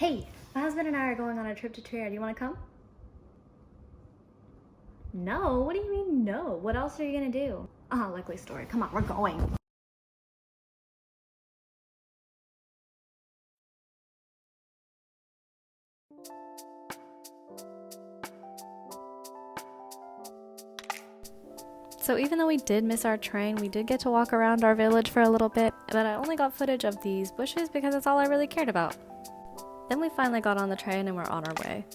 Hey, my husband and I are going on a trip to Trier. Do you want to come? No? What do you mean no? What else are you gonna do? Likely story. Come on, we're going. So even though we did miss our train, we did get to walk around our village for a little bit, but I only got footage of these bushes because that's all I really cared about. Then we finally got on the train and we're on our way.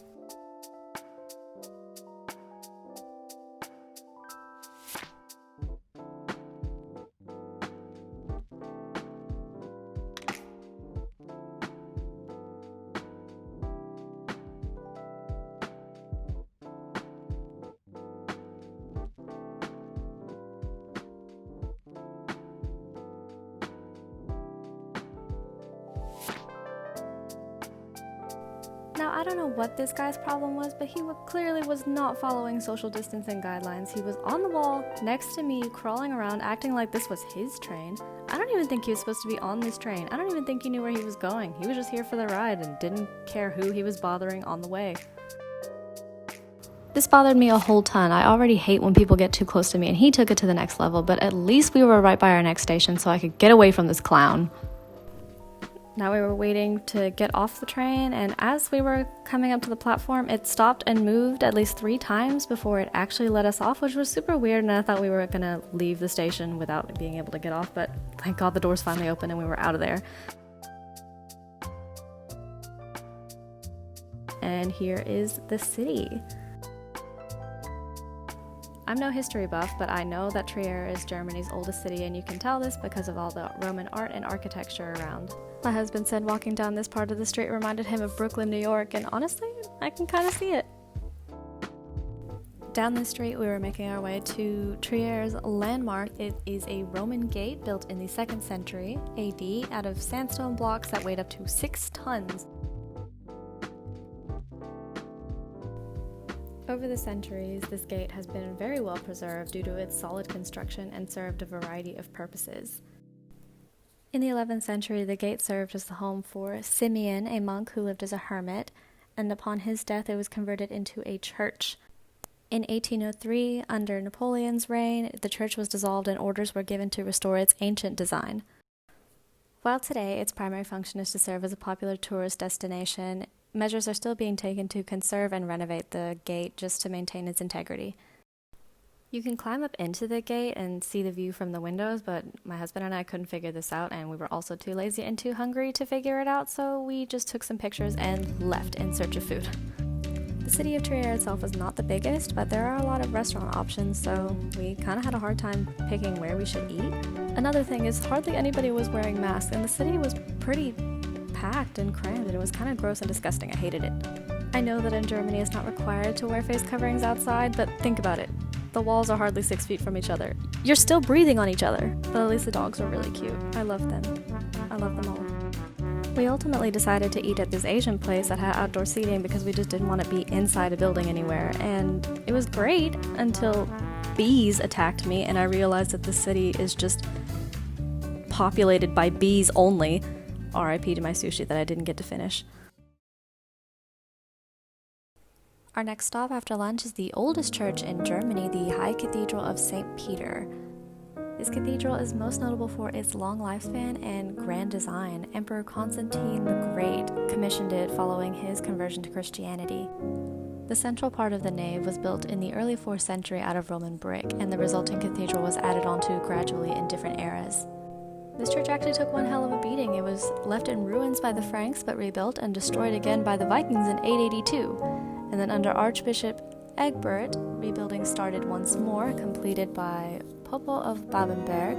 Now, I don't know what this guy's problem was, but he clearly was not following social distancing guidelines. He was on the wall, next to me, crawling around, acting like this was his train. I don't even think he was supposed to be on this train. I don't even think he knew where he was going. He was just here for the ride and didn't care who he was bothering on the way. This bothered me a whole ton. I already hate when people get too close to me, and he took it to the next level, but at least we were right by our next station so I could get away from this clown. Now we were waiting to get off the train, and as we were coming up to the platform, it stopped and moved at least 3 times before it actually let us off, which was super weird, and I thought we were gonna leave the station without being able to get off, but thank God the doors finally opened and we were out of there. And here is the city. I'm no history buff, but I know that Trier is Germany's oldest city, and you can tell this because of all the Roman art and architecture around. My husband said walking down this part of the street reminded him of Brooklyn, New York, and honestly, I can kind of see it. Down the street, we were making our way to Trier's landmark. It is a Roman gate built in the 2nd century AD out of sandstone blocks that weighed up to 6 tons. Over the centuries, this gate has been very well preserved due to its solid construction and served a variety of purposes. In the 11th century, the gate served as the home for Simeon, a monk who lived as a hermit, and upon his death it was converted into a church. In 1803, under Napoleon's reign, the church was dissolved and orders were given to restore its ancient design. While today its primary function is to serve as a popular tourist destination, measures are still being taken to conserve and renovate the gate just to maintain its integrity. You can climb up into the gate and see the view from the windows, but my husband and I couldn't figure this out, and we were also too lazy and too hungry to figure it out, so we just took some pictures and left in search of food. The city of Trier itself is not the biggest, but there are a lot of restaurant options, so we kind of had a hard time picking where we should eat. Another thing is hardly anybody was wearing masks, and the city was pretty packed and crammed, and it was kind of gross and disgusting. I hated it. I know that in Germany it's not required to wear face coverings outside, but think about it. The walls are hardly 6 feet from each other. You're still breathing on each other. But at least the dogs were really cute. I love them. I love them all. We ultimately decided to eat at this Asian place that had outdoor seating because we just didn't want to be inside a building anywhere, and it was great until bees attacked me and I realized that the city is just populated by bees only. RIP to my sushi that I didn't get to finish. Our next stop after lunch is the oldest church in Germany, the High Cathedral of St. Peter. This cathedral is most notable for its long lifespan and grand design. Emperor Constantine the Great commissioned it following his conversion to Christianity. The central part of the nave was built in the early 4th century out of Roman brick, and the resulting cathedral was added onto gradually in different eras. This church actually took one hell of a beating. It was left in ruins by the Franks, but rebuilt and destroyed again by the Vikings in 882. And then under Archbishop Egbert, rebuilding started once more, completed by Popo of Babenberg.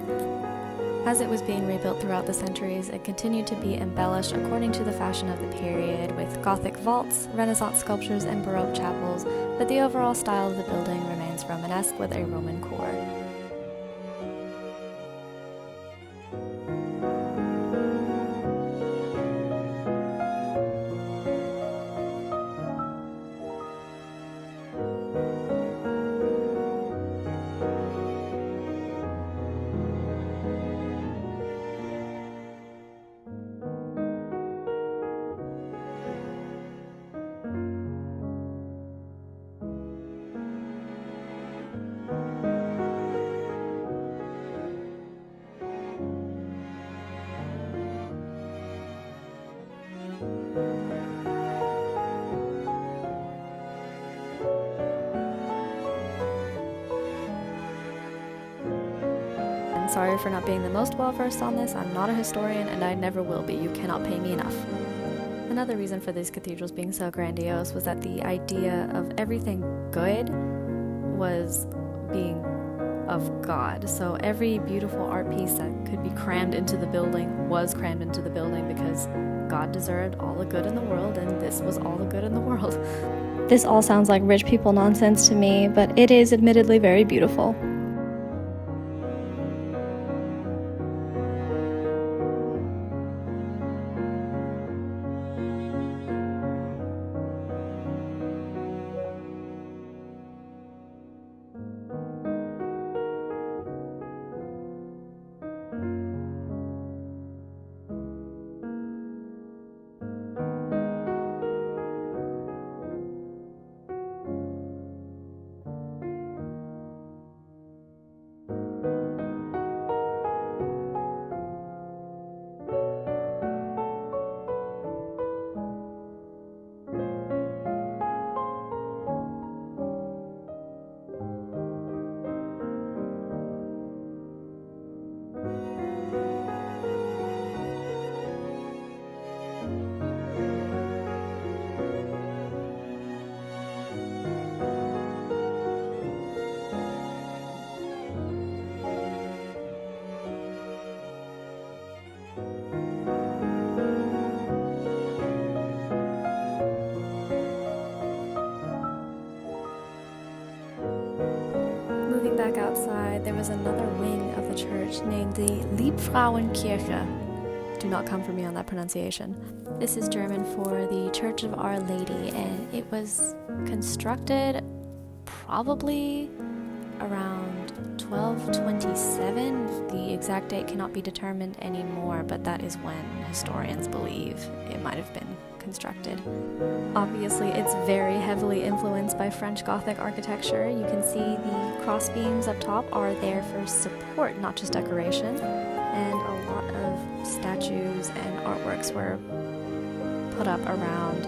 As it was being rebuilt throughout the centuries, it continued to be embellished according to the fashion of the period, with Gothic vaults, Renaissance sculptures, and Baroque chapels, but the overall style of the building remains Romanesque with a Roman core. Sorry for not being the most well-versed on this. I'm not a historian and I never will be. You cannot pay me enough. Another reason for these cathedrals being so grandiose was that the idea of everything good was being of God. So every beautiful art piece that could be crammed into the building was crammed into the building because God deserved all the good in the world, and this was all the good in the world. This all sounds like rich people nonsense to me, but it is admittedly very beautiful. Moving back outside, there was another wing of the church named the Liebfrauenkirche. Do not come for me on that pronunciation. This is German for the Church of Our Lady, and it was constructed probably around 1227. The exact date cannot be determined anymore, but that is when historians believe it might have been constructed. Obviously, it's very heavily influenced by French Gothic architecture. You can see the cross beams up top are there for support, not just decoration, and a lot of statues and artworks were put up around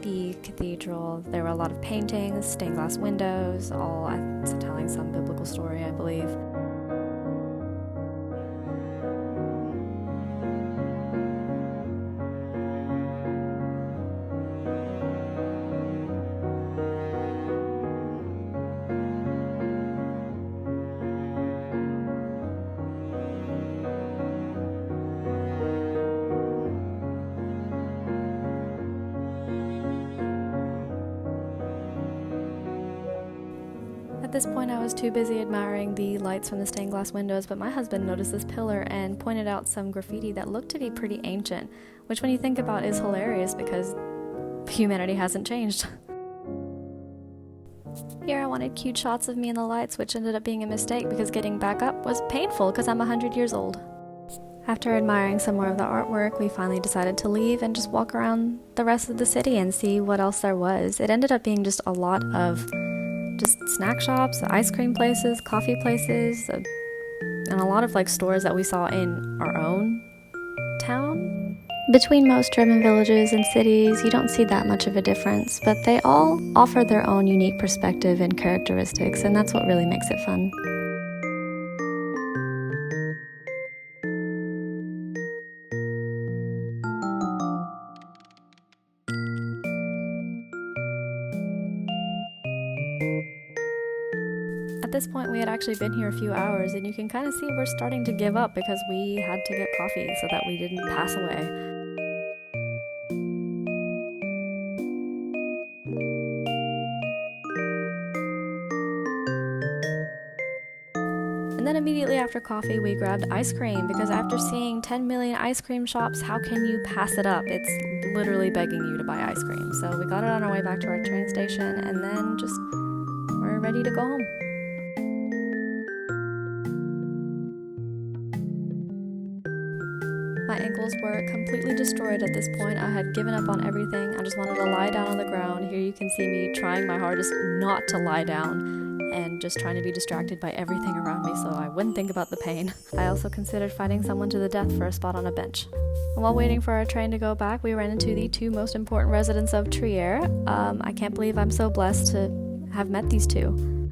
the cathedral. There were a lot of paintings, stained glass windows, all telling some biblical story, I believe. At this point, I was too busy admiring the lights from the stained glass windows, but my husband noticed this pillar and pointed out some graffiti that looked to be pretty ancient, which when you think about is hilarious because humanity hasn't changed. Here I wanted cute shots of me in the lights, which ended up being a mistake because getting back up was painful because I'm 100 years old. After admiring some more of the artwork, we finally decided to leave and just walk around the rest of the city and see what else there was. It ended up being just a lot of just snack shops, ice cream places, coffee places, and a lot of stores that we saw in our own town. Between most German villages and cities, you don't see that much of a difference, but they all offer their own unique perspective and characteristics, and that's what really makes it fun. At this point, we had actually been here a few hours, and you can kind of see we're starting to give up because we had to get coffee so that we didn't pass away. And then immediately after coffee, we grabbed ice cream because after seeing 10 million ice cream shops, how can you pass it up? It's literally begging you to buy ice cream. So we got it on our way back to our train station, and then just we're ready to go home. My ankles were completely destroyed at this point. I had given up on everything. I just wanted to lie down on the ground. Here you can see me trying my hardest not to lie down. and just trying to be distracted by everything around me so I wouldn't think about the pain. I also considered fighting someone to the death for a spot on a bench. And while waiting for our train to go back, we ran into the two most important residents of Trier. I can't believe I'm so blessed to have met these two.